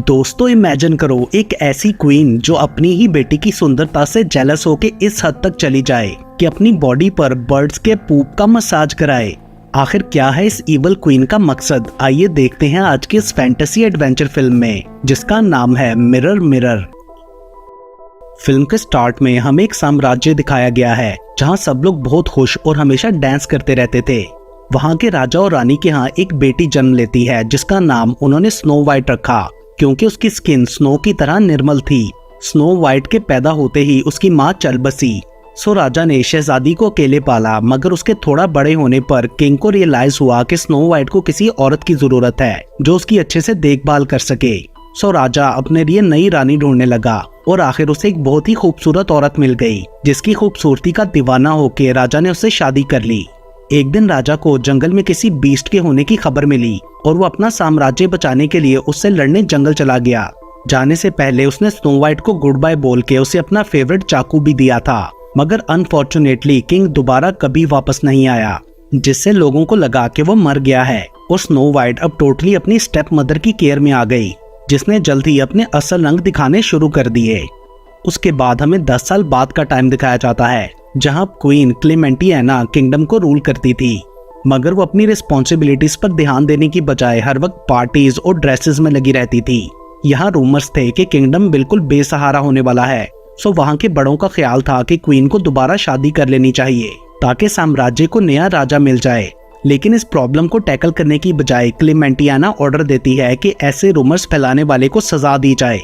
दोस्तों इमेजिन करो एक ऐसी क्वीन जो अपनी ही बेटी की सुंदरता से जेलस होके इस हद तक चली जाए कि अपनी बॉडी पर बर्ड्स के पूप का मसाज कराए। आखिर क्या है इस इवल क्वीन का मकसद, आइए देखते हैं आज की इस फैंटेसी एडवेंचर फिल्म में जिसका नाम है मिरर मिरर। फिल्म के स्टार्ट में हमें एक साम्राज्य दिखाया गया है जहां सब लोग बहुत खुश और हमेशा डांस करते रहते थे। वहां के राजा और रानी के यहाँ एक बेटी जन्म लेती है जिसका नाम उन्होंने स्नो वाइट रखा क्योंकि उसकी स्किन स्नो की तरह निर्मल थी। स्नो वाइट के पैदा होते ही उसकी माँ चल बसी। सो राजा ने शहजादी को अकेले पाला, मगर उसके थोड़ा बड़े होने पर किंग को रियलाइज हुआ कि स्नो वाइट को किसी औरत की जरूरत है जो उसकी अच्छे से देखभाल कर सके। सो राजा अपने लिए नई रानी ढूंढने लगा और आखिर उसे एक बहुत ही खूबसूरत औरत मिल गई जिसकी खूबसूरती का दीवाना होकर राजा ने उससे शादी कर ली। एक दिन राजा को जंगल में किसी बीस्ट के होने की खबर मिली और वो अपना साम्राज्य बचाने के लिए उससे लड़ने जंगल चला गया। जाने से पहले उसने स्नो वाइट को गुड बाय बोल के उसे अपना फेवरेट चाकू भी दिया था, मगर अनफॉर्चुनेटली किंग दोबारा कभी वापस नहीं आया, जिससे लोगों को लगा कि वो मर गया है और स्नो वाइट अब टोटली अपनी स्टेप मदर की केयर में आ गई, जिसने जल्द ही अपने असल रंग दिखाने शुरू कर दिए। उसके बाद हमें 10 साल बाद का टाइम दिखाया जाता है जहां क्वीन क्लेमेंटियाना किंगडम को रूल करती थी, मगर वो अपनी रिस्पॉन्सिबिलिटीज पर ध्यान देने की बजाय हर वक्त पार्टीज और ड्रेसेस में लगी रहती थी। यहाँ रूमर्स थे कि किंगडम बिल्कुल बेसहारा होने वाला है। सो वहाँ के बड़ों का ख्याल था कि क्वीन को दोबारा शादी कर लेनी चाहिए ताकि साम्राज्य को नया राजा मिल जाए। लेकिन इस प्रॉब्लम को टैकल करने की बजाय क्लेमेंटियाना ऑर्डर देती है कि ऐसे रूमर्स फैलाने वाले को सजा दी जाए।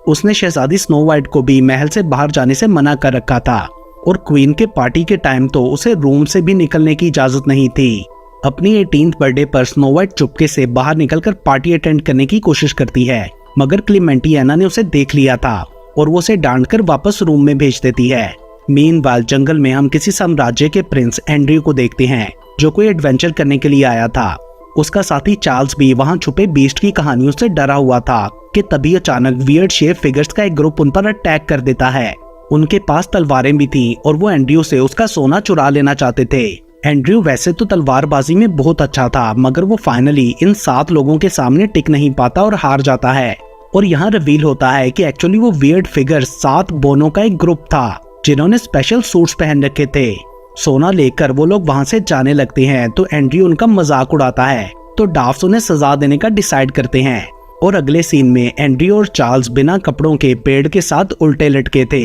उसने शहजादी स्नो वाइट को भी महल से बाहर जाने से मना कर रखा था और क्वीन के पार्टी के टाइम तो उसे रूम से भी निकलने की इजाजत नहीं थी। अपनी 18th बर्थडे पर स्नो वाइट चुपके से बाहर निकलकर पार्टी अटेंड करने की कोशिश करती है, मगर क्लेमेंटियाना ने उसे देख लिया था और वो उसे डांटकर वापस रूम में भेज देती है। मीनवाइल जंगल में हम किसी साम्राज्य के प्रिंस एंड्रयू को देखते हैं जो कोई एडवेंचर करने के लिए आया था। उसका साथी चार्ल्स भी वहाँ छुपे बीस्ट की कहानियों से डरा हुआ था कि तभी अचानक वियर्ड शेप फिगर्स का एक ग्रुप उन पर अटैक कर देता है। उनके पास तलवारें भी थीं और वो एंड्रयू से उसका सोना चुरा लेना चाहते थे। एंड्रयू वैसे तो तलवारबाजी में बहुत अच्छा था, मगर वो फाइनली इन 7 लोगों के सामने टिक नहीं पाता और हार जाता है। और यहाँ रिवील होता है कि एक्चुअली वो वियर्ड फिगर 7 बोनों का एक ग्रुप था जिन्होंने स्पेशल सूट्स पहन रखे थे। सोना लेकर वो लोग वहाँ से जाने लगते हैं तो एंड्रयू उनका मजाक उड़ाता है, तो डाफ्स उन्हें सजा देने का डिसाइड करते हैं। और अगले सीन में एंड्रयू और चार्ल्स बिना कपड़ों के पेड़ के साथ उल्टे लटके थे।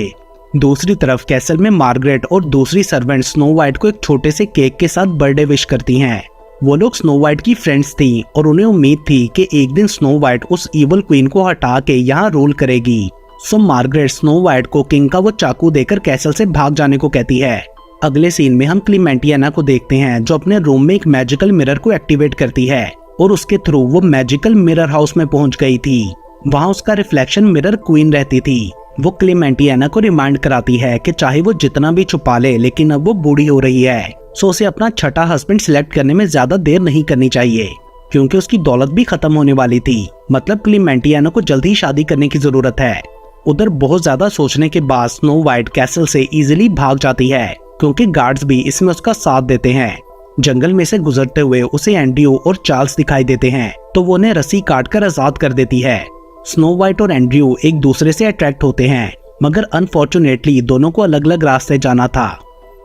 दूसरी तरफ कैसल में मार्गरेट और दूसरी सर्वेंट स्नो वाइट को एक छोटे से केक के साथ बर्थडे विश करती हैं। वो लोग स्नो वाइट की फ्रेंड्स थी और उन्हें उम्मीद थी कि एक दिन स्नो वाइट उस इवल क्वीन को हटा के यहाँ रूल करेगी। सो मार्गरेट स्नो वाइट को किंग का वो चाकू देकर कैसल से भाग जाने को कहती है। अगले सीन में हम क्लेमेंटियाना को देखते हैं जो अपने रूम में एक मैजिकल मिरर को एक्टिवेट करती है और उसके थ्रू वो मैजिकल मिरर हाउस में पहुंच गई थी। वहाँ उसका रिफ्लेक्शन मिरर क्वीन रहती थी। वो क्लेमेंटियाना को रिमाइंड कराती है कि चाहे वो जितना भी छुपा ले लेकिन अब वो बूढ़ी हो रही है, सो उसे अपना छठा हस्बैंड सिलेक्ट करने में ज्यादा देर नहीं करनी चाहिए क्योंकि उसकी दौलत भी खत्म होने वाली थी। मतलब क्लेमेंटियाना को जल्द ही शादी करने की जरूरत है। उधर बहुत ज्यादा सोचने के बाद स्नो वाइट कैसल से इजीली भाग जाती है क्योंकि गार्ड्स भी इसमें उसका साथ देते हैं। जंगल में से गुजरते हुए उसे एंड्रयू और चार्ल्स दिखाई देते हैं तो वो उन्हें रस्सी काट कर आजाद कर देती है। स्नो वाइट और एंड्रयू एक दूसरे से अट्रैक्ट होते हैं, मगर अनफॉर्चुनेटली दोनों को अलग अलग रास्ते जाना था।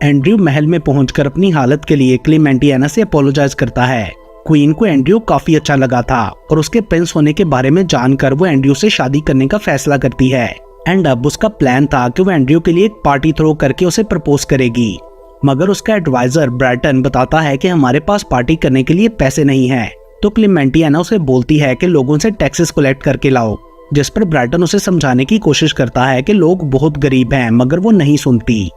एंड्रयू महल में पहुंचकर अपनी हालत के लिए क्लेमेंटियाना से अपोलोजाइज करता है। क्वीन को एंड्रयू काफी अच्छा लगा था और उसके प्रिंस होने के बारे में जानकर वो एंड्रयू से शादी करने का फैसला करती है। एंड अब उसका प्लान था कि वो एंड्रयू के लिए एक पार्टी थ्रो करके उसे प्रपोज करेगी, मगर उसका एडवाइजर ब्राइटन बताता है कि हमारे पास पार्टी करने के लिए पैसे नहीं है। तो क्लेमेंटियाना उसे बोलती है कि लोगों से टैक्सेस कलेक्ट करके लाओ, जिस पर ब्राइटन उसे समझाने की कोशिश करता है कि लोग बहुत गरीब हैं, मगर वो नहीं सुनती।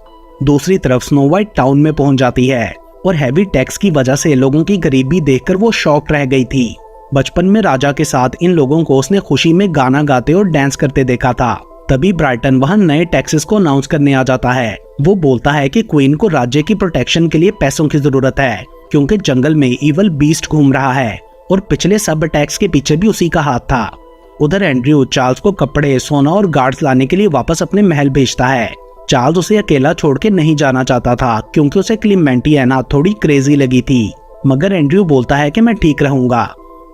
दूसरी तरफ स्नो वाइट टाउन में पहुंच जाती है और हैवी टैक्स की वजह से लोगों की गरीबी देखकर वो शॉक्ड रह गई थी। बचपन में राजा के साथ इन लोगों को उसने खुशी में गाना गाते और डांस करते देखा था। तभी ब्राइटन वहां नए टैक्सेस को अनाउंस करने आ जाता है। वो बोलता है कि क्वीन को राज्य की प्रोटेक्शन के लिए पैसों की जरूरत है क्योंकि जंगल में इवल बीस्ट घूम रहा है और पिछले सब अटैक्स के पीछे भी उसी का हाथ था। उधर एंड्रयू चार्ल्स को कपड़े, सोना और गार्ड्स लाने के लिए वापस अपने महल भेजता है। चार्ल्स उसे अकेला छोड़ के नहीं जाना चाहता था क्योंकि उसे क्लेमेंटियाना थोड़ी क्रेजी लगी थी, मगर एंड्रयू बोलता है कि मैं ठीक रहूंगा।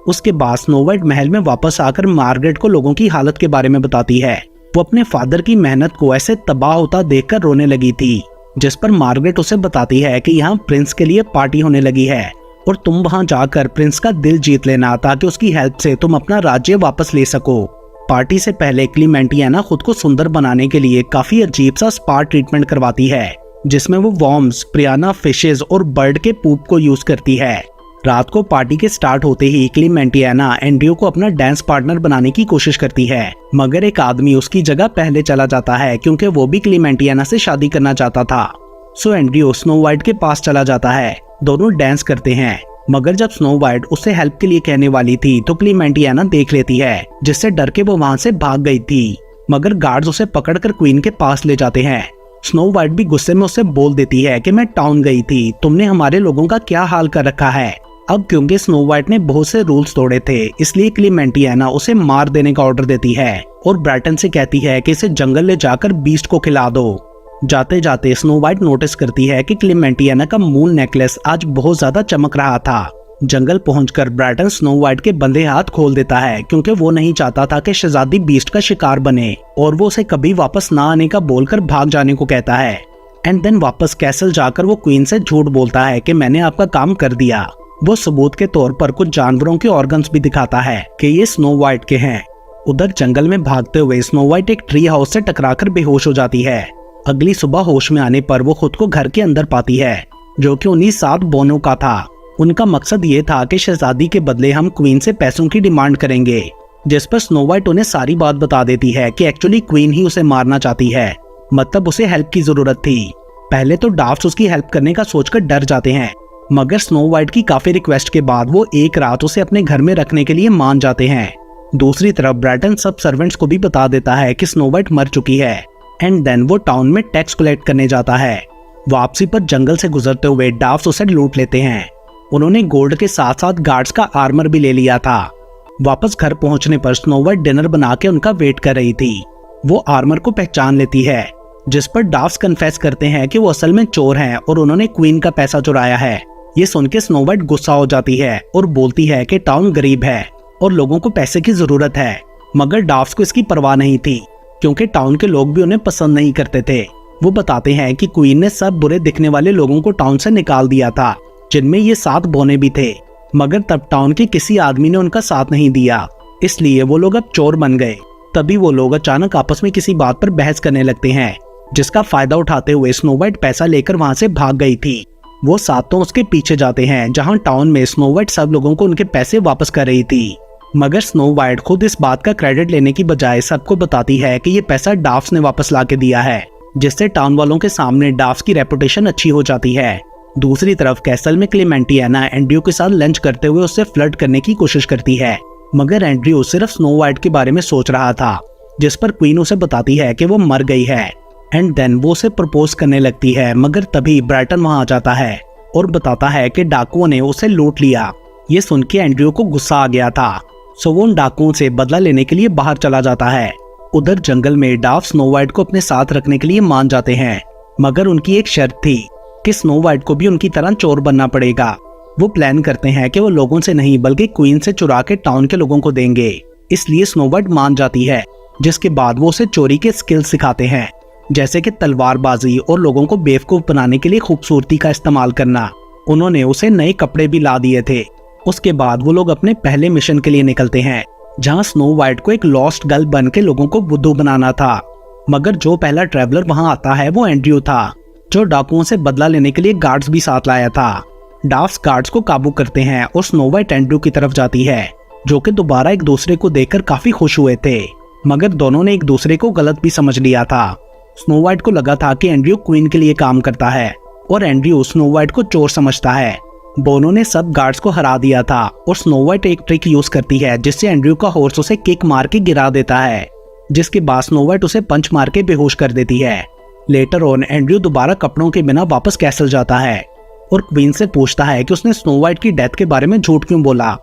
उसके बाद स्नो वाइट महल में वापस आकर मार्गरेट को लोगों की हालत के बारे में बताती है। वो अपने फादर की मेहनत को ऐसे तबाह होता देखकर रोने लगी थी, जिस पर मार्गरेट उसे बताती है कि यहाँ प्रिंस के लिए पार्टी होने लगी है और तुम वहाँ जाकर प्रिंस का दिल जीत लेना ताकि उसकी हेल्प से तुम अपना राज्य वापस ले सको। पार्टी से पहले क्लीमेंटियाना खुद को सुंदर बनाने के लिए काफी अजीब सा स्पा ट्रीटमेंट करवाती है, जिसमें वो वॉर्म्स, प्रियाना फिशेज और बर्ड के पूप को यूज करती है। रात को पार्टी के स्टार्ट होते ही क्लीमेंटियाना एंड्रयू को अपना डांस पार्टनर बनाने की कोशिश करती है, मगर एक आदमी उसकी जगह पहले चला जाता है क्योंकि वो भी क्लीमेंटियाना से शादी करना चाहता था। सो एंड्रयू स्नो वाइट के पास चला जाता है। दोनों डांस करते हैं, मगर जब स्नो वाइट उससे हेल्प के लिए कहने वाली थी तो क्लीमेंटियाना देख लेती है, जिससे डर के वो वहाँ से भाग गई थी। मगर गार्ड्स उसे पकड़कर क्वीन के पास ले जाते हैं। स्नो वाइट भी गुस्से में उसे बोल देती है कि मैं टाउन गई थी, तुमने हमारे लोगों का क्या हाल कर रखा है। अब क्योंकि स्नो वाइट ने बहुत से रूल्स तोड़े थे, इसलिए क्लीमेंटियाना उसे मार देने का ऑर्डर देती है और ब्राइटन से कहती है कि इसे जंगल ले जाकर बीस्ट को खिला दो। जाते जाते स्नो वाइट नोटिस करती है कि क्लीमेंटियाना का मूल नेकलेस आज बहुत ज्यादा चमक रहा था। जंगल पहुंचकर ब्राइटन स्नो वाइट के बंधे हाथ खोल देता है क्योंकि वो नहीं चाहता था कि शहजादी बीस्ट का शिकार बने, और वो उसे कभी वापस ना आने का बोलकर भाग जाने को कहता है। एंड देन वापस कैसल जाकर वो क्वीन से झूठ बोलता है कि मैंने आपका काम कर दिया। वो सबूत के तौर पर कुछ जानवरों के ऑर्गन्स भी दिखाता है कि ये स्नो वाइट के हैं। उधर जंगल में भागते हुए स्नो वाइट एक ट्री हाउस से टकराकर बेहोश हो जाती है। अगली सुबह होश में आने पर वो खुद को घर के अंदर पाती है, जो कि उन्हीं 7 बोनों का था। उनका मकसद ये था कि शहजादी के बदले हम क्वीन से पैसों की डिमांड करेंगे, जिस पर स्नो वाइट उन्हें सारी बात बता देती है कि एक्चुअली क्वीन ही उसे मारना चाहती है, मतलब उसे हेल्प की जरूरत थी। पहले तो डाफ्ट उसकी हेल्प करने का सोचकर डर जाते हैं, मगर स्नो वाइट की काफी रिक्वेस्ट के बाद वो एक रात उसे अपने घर में रखने के लिए मान जाते हैं। दूसरी तरफ ब्राइटन सब सर्वेंट्स को भी बता देता है कि स्नो वाइट मर चुकी है। एंड देन वो टाउन में टैक्स कलेक्ट करने जाता है। वापसी पर जंगल से गुजरते हुए डाफ्ट उसे लूट लेते हैं। उन्होंने गोल्ड के साथ साथ गार्ड्स का आर्मर भी ले लिया था। वापस घर पहुंचने पर स्नो वाइट डिनर बना के उनका वेट कर रही थी। वो आर्मर को पहचान लेती है, जिस पर डाफ्ट कन्फेस करते हैं कि वो असल में चोर हैं और उन्होंने क्वीन का पैसा चुराया है। ये सुन के स्नो वाइट गुस्सा हो जाती है और बोलती है कि टाउन गरीब है और लोगों को पैसे की जरूरत है, मगर डाफ्ट को इसकी परवाह नहीं थी क्योंकि टाउन के लोग भी उन्हें पसंद नहीं करते थे। वो बताते हैं कि क्वीन ने सब बुरे दिखने वाले लोगों को टाउन से निकाल दिया था, जिनमें ये 7 बोने भी थे, मगर तब टाउन के किसी आदमी ने उनका साथ नहीं दिया, इसलिए वो लोग अब चोर बन गए। तभी वो लोग अचानक आपस में किसी बात पर बहस करने लगते हैं, जिसका फायदा उठाते हुए स्नो वाइट पैसा लेकर वहां से भाग गई थी। वो सातों उसके पीछे जाते हैं, जहां टाउन में स्नो वाइट सब लोगों को उनके पैसे वापस कर रही थी, मगर स्नो वाइट खुद इस बात का क्रेडिट लेने की बजाय सबको बताती है कि ये पैसा डाफ्ट ने वापस ला के दिया है, जिससे टाउन वालों के सामने डाफ्ट की रेपुटेशन अच्छी हो जाती है। दूसरी तरफ कैसल में क्लीमेंटियाना एंड्रयू के साथ लंच करते हुए उससे फ्लर्ट करने की कोशिश करती है, मगर एंड्रयू सिर्फ स्नो वाइट के बारे में सोच रहा था, जिस पर क्वीन उसे बताती है कि वो मर गई है। एंड देन वो उसे प्रपोज करने लगती है, मगर तभी ब्राइटन वहां आ जाता है और बताता है कि डाकुओं ने उसे लूट लिया। ये सुन के एंड्रयू को गुस्सा आ गया था, सो वो उन डाकुओं से बदला लेने के लिए बाहर चला जाता है। उधर जंगल में डाफ्ट स्नो वाइट को अपने साथ रखने के लिए मान जाते हैं, मगर उनकी एक शर्त थी कि स्नो वाइट को भी उनकी तरह चोर बनना पड़ेगा। वो प्लान करते हैं कि वो लोगों से नहीं बल्कि क्वीन से चुरा के टाउन के लोगों को देंगे, इसलिए स्नो वाइट मान जाती है, जिसके बाद वो उसे चोरी के स्किल्स सिखाते हैं, जैसे कि तलवारबाजी और लोगों को बेवकूफ बनाने के लिए खूबसूरती का इस्तेमाल करना। उन्होंने उसे नए कपड़े भी ला दिए थे। उसके बाद वो लोग अपने पहले मिशन के लिए निकलते हैं, जहां स्नो वाइट को एक लॉस्ट गर्ल बन के लोगों को बुद्धू बनाना था। मगर जो पहला ट्रैवलर वहां आता है वो एंड्रयू था, जो डाकुओं से बदला लेने के लिए गार्ड्स भी साथ लाया था। डाफ्ट गार्ड्स को काबू करते हैं और स्नो वाइट एंड्रयू की तरफ जाती है, जो कि दोबारा एक दूसरे को देखकर काफी खुश हुए थे, मगर दोनों ने एक दूसरे को गलत भी समझ लिया था। स्नो वाइट को लगा था कि एंड्रयू क्वीन के लिए काम करता है और एंड्रयू स्नो वाइट को चोर समझता है। दोनों ने सब गार्ड्स को हरा दिया था और स्नो वाइट एक ट्रिक यूज करती है, जिससे एंड्रयू का हॉर्स उसे किक मार के गिरा देता है, जिसके बाद स्नो वाइट उसे पंच मार के बेहोश कर देती है। लेटर ऑन एंड्रयू दोबारा कपड़ों के बिना वापस कैसल जाता है और क्वीन से पूछता है कि उसने स्नो वाइट की डेथ के बारे में झूठ क्यों बोला।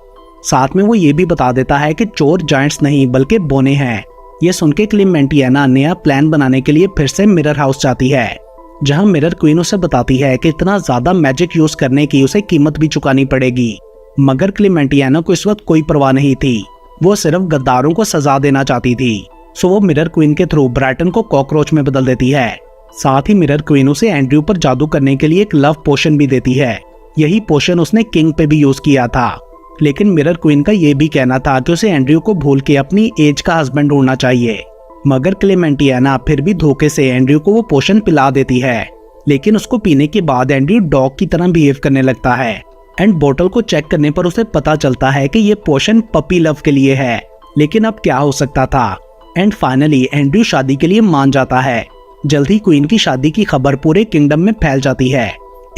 साथ में वो ये भी बता देता है कि चोर जायंट्स नहीं बल्कि बोने हैं। ये सुन के क्लीमेंटियाना नया प्लान बनाने के लिए फिर से मिरर हाउस जाती है, जहां मिरर क्वीन उसे बताती है कि इतना ज्यादा मैजिक यूज करने की उसे कीमत भी चुकानी पड़ेगी। मगर क्लेमेंटियाना को इस वक्त कोई परवाह नहीं थी, वो सिर्फ गद्दारों को सजा देना चाहती थी। सो वो मिरर क्वीन के थ्रू ब्राइटन को कॉकरोच में बदल देती है। साथ ही मिरर क्वीन उसे एंड्रयू पर जादू करने के लिए एक लव पोशन भी देती है। यही पोशन उसने किंग पे भी यूज किया था, लेकिन मिरर क्वीन का ये भी कहना था कि उसे एंड्रयू को भूल के अपनी एज का हस्बैंड ढूंढना चाहिए। मगर क्लेमेंटियाना फिर भी धोखे से एंड्रयू को वो पोशन पिला देती है, लेकिन उसको पीने के बाद एंड्रयू डॉग की तरह बिहेव करने लगता है। एंड बोतल को चेक करने पर उसे पता चलता है कि ये पोशन पपी लव के लिए है, लेकिन अब क्या हो सकता था। एंड फाइनली एंड्रयू शादी के लिए मान जाता है। जल्द ही क्वीन की शादी की खबर पूरे किंगडम में फैल जाती है।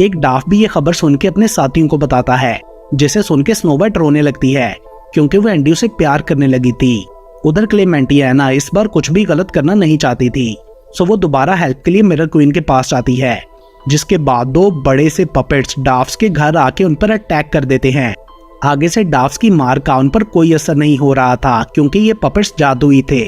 एक डाफ भी ये खबर सुन के अपने साथियों को बताता है, जिसे सुन के स्नो वाइट रोने लगती है क्योंकि वो एंड्रयू से प्यार करने लगी थी। उधर क्लेमेंटियाना इस बार कुछ भी गलत करना नहीं चाहती थी, सो वो दोबारा हेल्प के लिए मिरर क्वीन के पास आती है, जिसके बाद 2 बड़े से पपेट्स डाफ्स के घर आके उन पर अटैक कर देते हैं। आगे से डाफ्स की मार का उन पर कोई असर नहीं हो रहा था क्योंकि ये पपेट्स जादुई थे।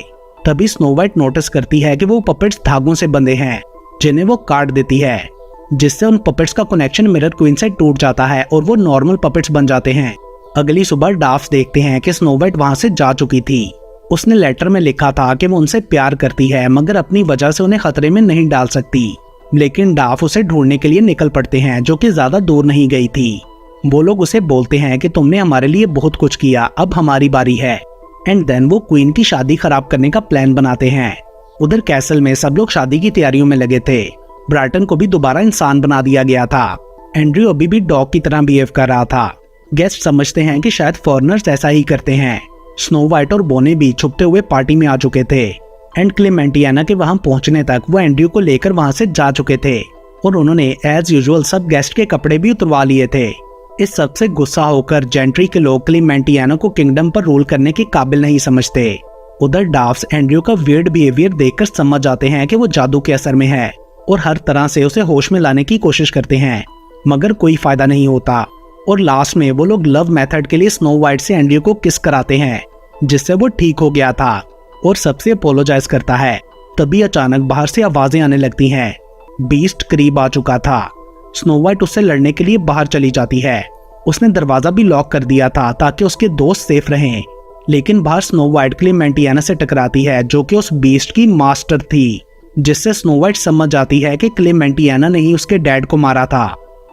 तभी स्नो वाइट नोटिस करती है कि वो पपेट्स धागों से बंधे हैं, जिन्हें वो काट देती है, जिससे उन पपेट्स का कनेक्शन मिरर क्वीन से टूट जाता है और वो नॉर्मल पपेट्स बन जाते हैं। अगली सुबह डाफ्स देखते हैं कि स्नो वाइट वहां से जा चुकी थी। उसने लेटर में लिखा था कि वो उनसे प्यार करती है, मगर अपनी वजह से उन्हें खतरे में नहीं डाल सकती। लेकिन डाफ उसे ढूंढने के लिए निकल पड़ते हैं, जो कि ज्यादा दूर नहीं गई थी। वो लोग उसे बोलते हैं कि तुमने हमारे लिए बहुत कुछ किया, अब हमारी बारी है। एंड देन वो क्वीन की शादी खराब करने का प्लान बनाते हैं। उधर कैसल में सब लोग शादी की तैयारियों में लगे थे। ब्राइटन को भी दोबारा इंसान बना दिया गया था। एंड्रयू अभी भी डॉग की तरह बिहेव कर रहा था। गेस्ट समझते हैं कि शायद फॉरेनर्स ऐसा ही करते हैं। स्नो वाइट और बोने भी छुपते हुए पार्टी में आ चुके थे। एंड क्लेमेंटियाना के वहां पहुंचने तक वो एंड्रयू को लेकर वहां से जा चुके थे और उन्होंने एज यूजुअल सब गेस्ट के कपड़े भी उतरवा लिए थे। इस सब से गुस्सा होकर जेंट्री के लोग क्लेमेंटियाना को किंगडम पर रूल करने के काबिल नहीं समझते। उधर डाफ्स एंड्रयू का वियर्ड बिहेवियर देखकर समझ जाते हैं कि वो जादू के असर में है और हर तरह से उसे होश में लाने की कोशिश करते हैं, मगर कोई फायदा नहीं होता। और लास्ट में वो लोग लव मेथड के लिए स्नो वाइट से एंड्रयू को किस कराते हैं, जिससे वो ठीक हो गया था और सबसे अपोलोजाइज करता है। तभी अचानक बाहर से आवाजें आने लगती हैं। बीस्ट करीब आ चुका था। स्नो वाइट उससे लड़ने के लिए बाहर चली जाती है। उसने दरवाजा भी लॉक कर दिया था ताकि उसके दोस्त सेफ रहें, लेकिन बाहर स्नो वाइट क्लेमेंटियाना से टकराती है, जो कि उस बीस्ट की मास्टर थी, जिससे स्नो वाइट समझ जाती है कि क्लेमेंटियाना ने ही उसके डैड को मारा था।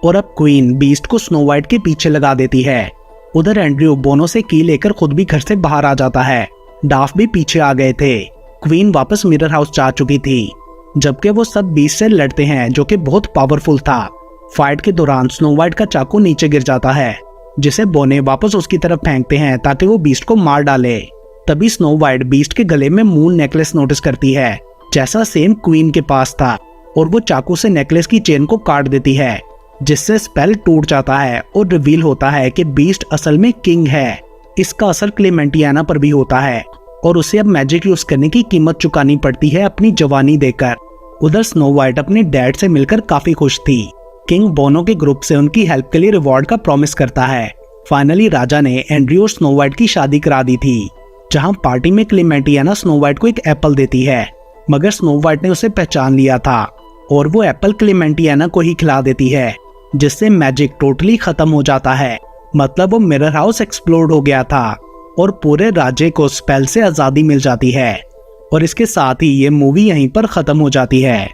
और अब क्वीन बीस्ट को स्नो वाइट के पीछे लगा देती है। उधर एंड्रयू बोनो से की लेकर खुद भी घर से बाहर आ जाता है। डाफ भी पीछे आ गए थे। क्वीन वापस मिरर हाउस जा चुकी थी, जबकि वो सब बीस्ट से लड़ते हैं, जो कि बहुत पावरफुल था। फाइट के दौरान स्नो वाइट का चाकू नीचे गिर जाता है, जिसे बोने वापस उसकी तरफ फेंकते हैं ताकि वो बीस्ट को मार डाले। तभी स्नो वाइट बीस्ट के गले में मून नेकलेस नोटिस करती है, जैसा सेम क्वीन के पास था, और वो चाकू से नेकलेस की चेन को काट देती है, जिससे स्पेल टूट जाता है और रिवील होता है कि बीस्ट असल में किंग है। इसका असर क्लेमेंटियाना पर भी होता है और उसे अब मैजिक यूज करने की कीमत चुकानी पड़ती है अपनी जवानी देकर। उधर स्नो वाइट अपने डैड से मिलकर काफी खुश थी। किंग बोनो के ग्रुप से उनकी हेल्प के लिए रिवॉर्ड का प्रॉमिस करता है। फाइनली राजा ने एंड्रयू और स्नो वाइट की शादी करा दी थी, जहां पार्टी में क्लेमेंटियाना स्नो वाइट को एक एप्पल देती है, मगर स्नो वाइट ने उसे पहचान लिया था और वो एप्पल क्लेमेंटियाना को ही खिला देती है, जिससे मैजिक टोटली खत्म हो जाता है। मतलब वो मिरर हाउस एक्सप्लोड हो गया था और पूरे राज्य को स्पेल से आजादी मिल जाती है। और इसके साथ ही ये मूवी यहीं पर खत्म हो जाती है।